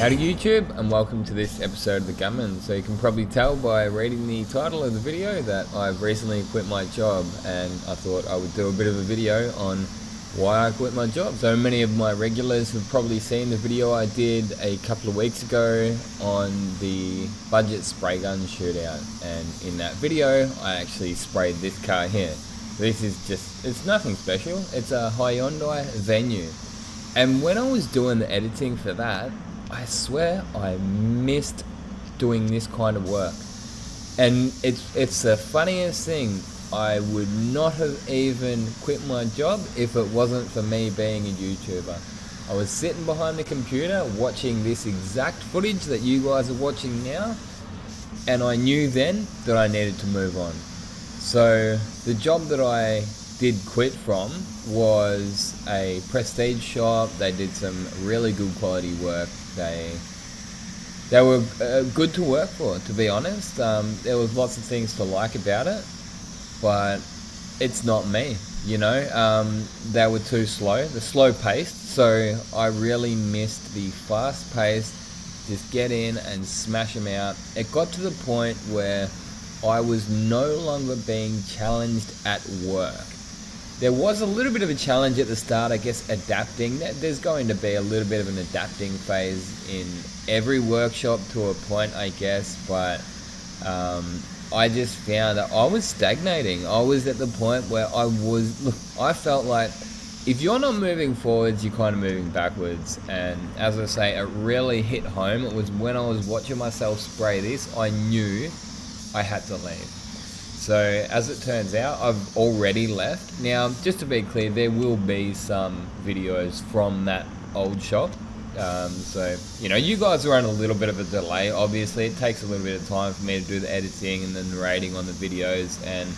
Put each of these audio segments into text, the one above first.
Howdy YouTube, and welcome to this episode of the Gunman. So you can probably tell by reading the title of the video that I've recently quit my job, and I thought I would do a bit of a video on why I quit my job. So many of my regulars have probably seen the video I did a couple of weeks ago on the budget spray gun shootout, and in that video I actually sprayed this car here. This is just, it's nothing special, it's a Hyundai Venue. And when I was doing the editing for that, I swear I missed doing this kind of work. And it's the funniest thing. I would not have even quit my job if it wasn't for me being a YouTuber. I was sitting behind the computer watching this exact footage that you guys are watching now, and I knew then that I needed to move on. So the job that I did quit from was a prestige shop. They did some really good quality work. They were good to work for, to be honest. There was lots of things to like about it, but it's not me, you know. They were too slow, the slow paced, so I really missed the fast paced, just get in and smash them out. It got to the point where I was no longer being challenged at work. There was a little bit of a challenge at the start, I guess, adapting. There's going to be a little bit of an adapting phase in every workshop to a point, I guess, but I just found that I was stagnating. I was at the point where I felt like if you're not moving forwards, you're kind of moving backwards. And as I say, it really hit home. It was when I was watching myself spray this, I knew I had to leave. So as it turns out, I've already left. Now, just to be clear, there will be some videos from that old shop. So, you know, you guys are on a little bit of a delay. Obviously, it takes a little bit of time for me to do the editing and the narrating on the videos and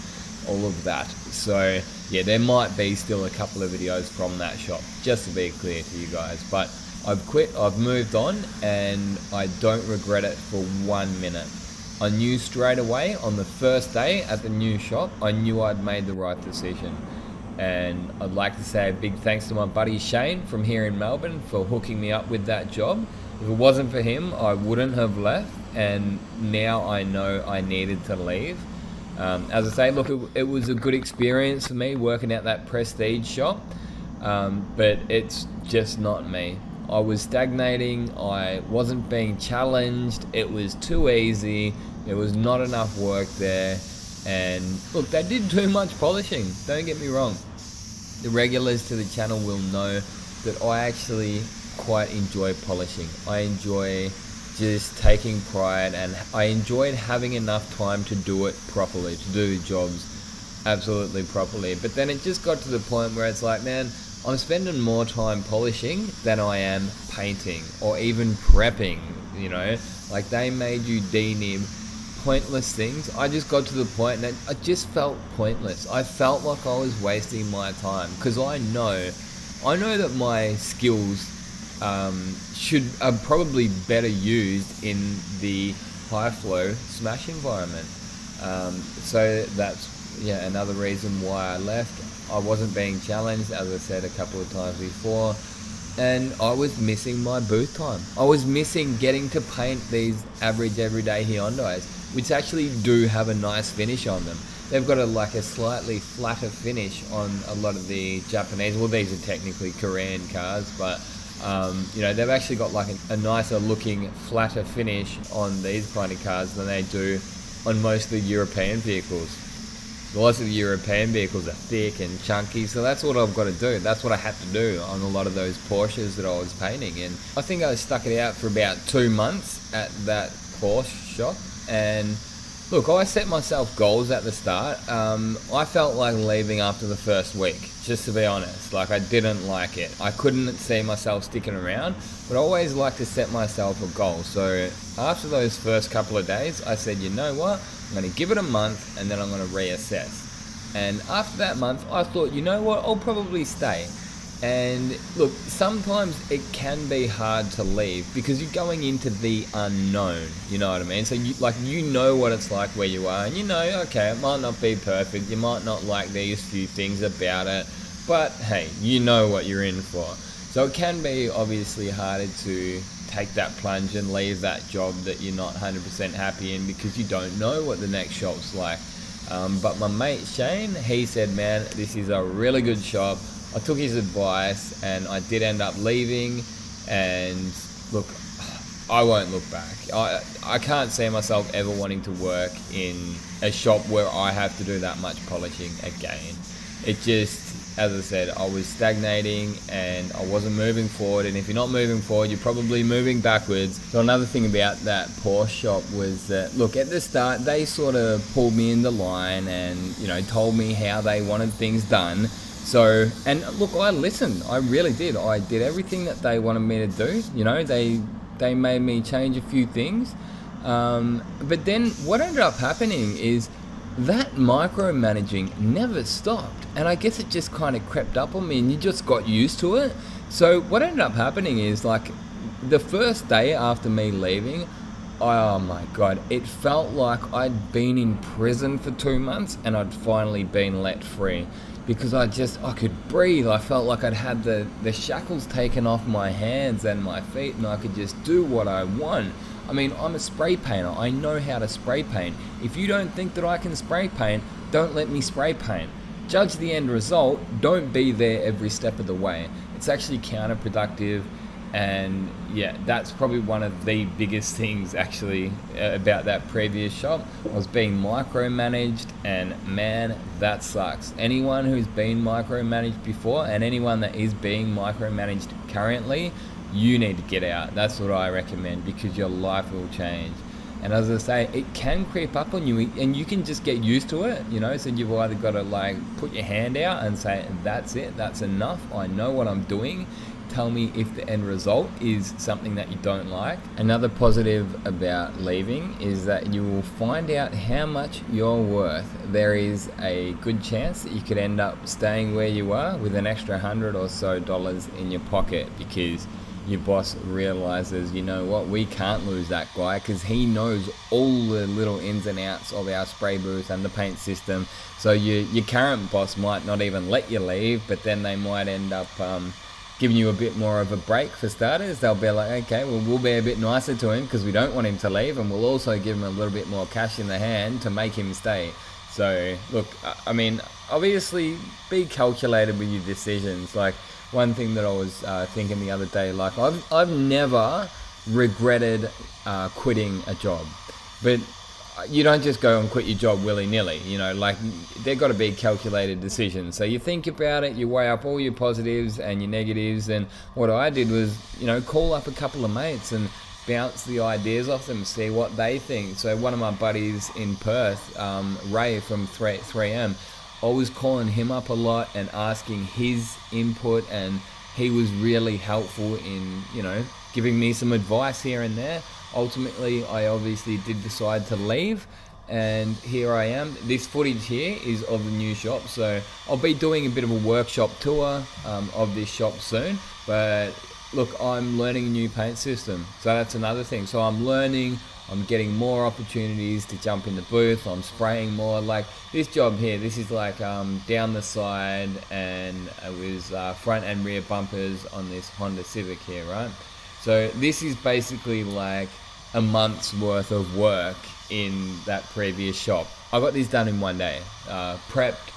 all of that. So, yeah, there might be still a couple of videos from that shop, just to be clear to you guys. But I've quit, I've moved on, and I don't regret it for 1 minute. I knew straight away on the first day at the new shop, I knew I'd made the right decision. And I'd like to say a big thanks to my buddy Shane from here in Melbourne for hooking me up with that job. If it wasn't for him, I wouldn't have left, and now I know I needed to leave. As I say, look, it was a good experience for me working at that prestige shop, but it's just not me. I was stagnating, I wasn't being challenged, it was too easy, there was not enough work there, and look, they did too much polishing, don't get me wrong. The regulars to the channel will know that I actually quite enjoy polishing. I enjoy just taking pride, and I enjoyed having enough time to do it properly, to do the jobs absolutely properly. But then it just got to the point where it's like, man, I'm spending more time polishing than I am painting or even prepping, you know. Like, they made you denib pointless things. I just got to the point that I just felt pointless. I felt like I was wasting my time, because I know that my skills are probably better used in the high flow smash environment. So that's, yeah, another reason why I left. I wasn't being challenged, as I said a couple of times before, and I was missing my booth time. I was missing getting to paint these average everyday Hyundais, which actually do have a nice finish on them. They've got a slightly flatter finish on a lot of the Japanese, well, these are technically Korean cars, but you know, they've actually got like a nicer looking flatter finish on these kind of cars than they do on most of the European vehicles. Lots of the European vehicles are thick and chunky, so that's what I've got to do. That's what I had to do on a lot of those Porsches that I was painting. And I think I stuck it out for about 2 months at that Porsche shop. And look, I set myself goals at the start. I felt like leaving after the first week, just to be honest. Like, I didn't like it. I couldn't see myself sticking around, but I always like to set myself a goal. So after those first couple of days, I said, you know what? I'm going to give it a month, and then I'm going to reassess. And after that month, I thought, you know what, I'll probably stay. And look, sometimes it can be hard to leave because you're going into the unknown, you know what I mean? So you know what it's like where you are, and you know, okay, it might not be perfect, you might not like these few things about it, but hey, you know what you're in for. So it can be obviously harder to take that plunge and leave that job that you're not 100% happy in because you don't know what the next shop's like. But my mate Shane, he said, man, this is a really good shop. I took his advice and I did end up leaving, and look, I won't look back. I can't see myself ever wanting to work in a shop where I have to do that much polishing again. It just, as I said, I was stagnating and I wasn't moving forward, and if you're not moving forward, you're probably moving backwards. So another thing about that Porsche shop was that, look, at the start, they sort of pulled me in the line and, you know, told me how they wanted things done. So, and look, I listened. I really did. I did everything that they wanted me to do. You know, they made me change a few things. But then what ended up happening is that micromanaging never stopped. And I guess it just kind of crept up on me and you just got used to it. So what ended up happening is, like, the first day after me leaving, oh my God, it felt like I'd been in prison for 2 months and I'd finally been let free. Because I could breathe. I felt like I'd had the shackles taken off my hands and my feet, and I could just do what I want. I mean, I'm a spray painter. I know how to spray paint. If you don't think that I can spray paint, don't let me spray paint. Judge the end result. Don't be there every step of the way. It's actually counterproductive. And yeah, that's probably one of the biggest things actually about that previous shop. I was being micromanaged, and man, that sucks. Anyone who's been micromanaged before and anyone that is being micromanaged currently, you need to get out. That's what I recommend, because your life will change. And as I say, it can creep up on you and you can just get used to it, you know. So you've either got to, like, put your hand out and say, that's it, that's enough, I know what I'm doing. Tell me if the end result is something that you don't like. Another positive about leaving is that you will find out how much you're worth. There is a good chance that you could end up staying where you are with an extra $100 or so in your pocket, because your boss realizes, you know what, we can't lose that guy because he knows all the little ins and outs of our spray booth and the paint system. So your current boss might not even let you leave, but then they might end up giving you a bit more of a break for starters. They'll be like, okay, well, we'll be a bit nicer to him because we don't want him to leave, and we'll also give him a little bit more cash in the hand to make him stay. So look, I mean, obviously be calculated with your decisions. Like, one thing that I was thinking the other day, like, I've never regretted quitting a job, but you don't just go and quit your job willy-nilly, you know. Like, they've got to be calculated decisions. So you think about it, you weigh up all your positives and your negatives, and what I did was, you know, call up a couple of mates and bounce the ideas off them, see what they think. So one of my buddies in Perth, Ray from 3M, I was calling him up a lot and asking his input, and he was really helpful in, you know, giving me some advice here and there. Ultimately, I obviously did decide to leave, and here I am. This footage here is of the new shop, so I'll be doing a bit of a workshop tour of this shop soon. But look, I'm learning a new paint system, so that's another thing. So I'm learning, I'm getting more opportunities to jump in the booth, I'm spraying more. Like this job here, this is like down the side, and it was front and rear bumpers on this Honda Civic here, right? So this is basically like a month's worth of work in that previous shop. I got this done in one day, prepped,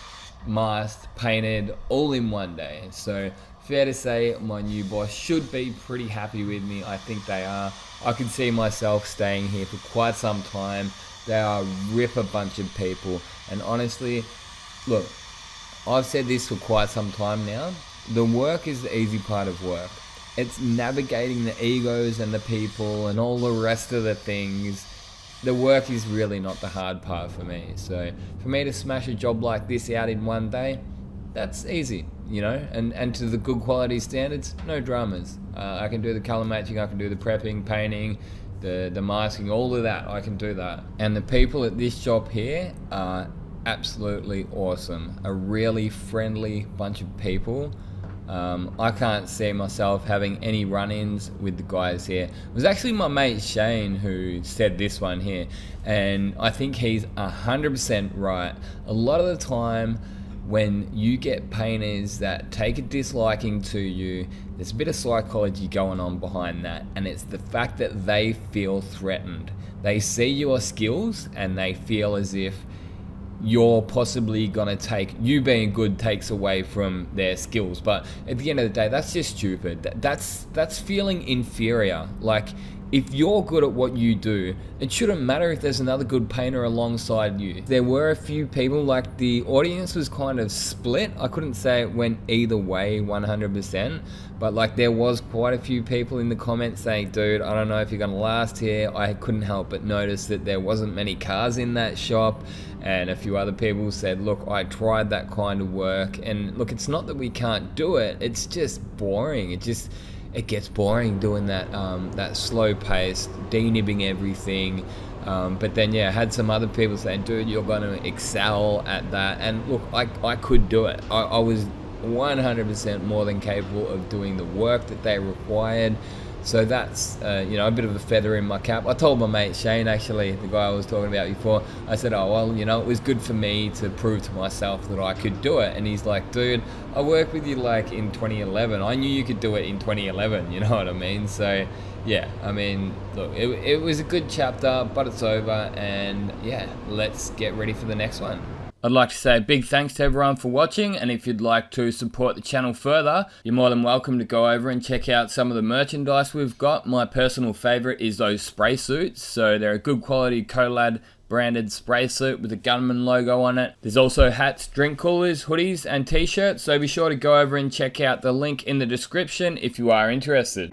masked, painted, all in one day. So fair to say my new boss should be pretty happy with me. I think they are. I can see myself staying here for quite some time. They are a ripper bunch of people. And honestly, look, I've said this for quite some time now. The work is the easy part of work. It's navigating the egos and the people and all the rest of the things. The work is really not the hard part for me. So for me to smash a job like this out in one day, that's easy, you know, and to the good quality standards, no dramas. I can do the color matching, I can do the prepping, painting, the masking, all of that, I can do that. And the people at this shop here are absolutely awesome. A really friendly bunch of people. I can't see myself having any run-ins with the guys here. It was actually my mate Shane who said this one here, and I think he's 100% right. A lot of the time, when you get painters that take a disliking to you, there's a bit of psychology going on behind that, and it's the fact that they feel threatened. They see your skills and they feel as if you're possibly gonna take, you being good takes away from their skills. But at the end of the day, that's just stupid. That's feeling inferior. Like, if you're good at what you do, it shouldn't matter if there's another good painter alongside you. There were a few people, like the audience was kind of split. I couldn't say it went either way 100%, but like there was quite a few people in the comments saying, dude, I don't know if you're gonna last here. I couldn't help but notice that there wasn't many cars in that shop. And a few other people said, look, I tried that kind of work. And look, it's not that we can't do it, it's just boring. It gets boring doing that that slow pace, denibbing everything. But then, yeah, I had some other people saying, dude, you're going to excel at that. And look, I could do it. I was 100% more than capable of doing the work that they required. So that's, a bit of a feather in my cap. I told my mate Shane, actually, the guy I was talking about before, I said, oh, well, it was good for me to prove to myself that I could do it. And he's like, dude, I worked with you like in 2011. I knew you could do it in 2011, you know what I mean? So, yeah, I mean, look, it was a good chapter, but it's over. And, yeah, let's get ready for the next one. I'd like to say a big thanks to everyone for watching, and if you'd like to support the channel further, you're more than welcome to go over and check out some of the merchandise we've got. My personal favourite is those spray suits, so they're a good quality Colad branded spray suit with a Gunman logo on it. There's also hats, drink coolers, hoodies and t-shirts, so be sure to go over and check out the link in the description if you are interested.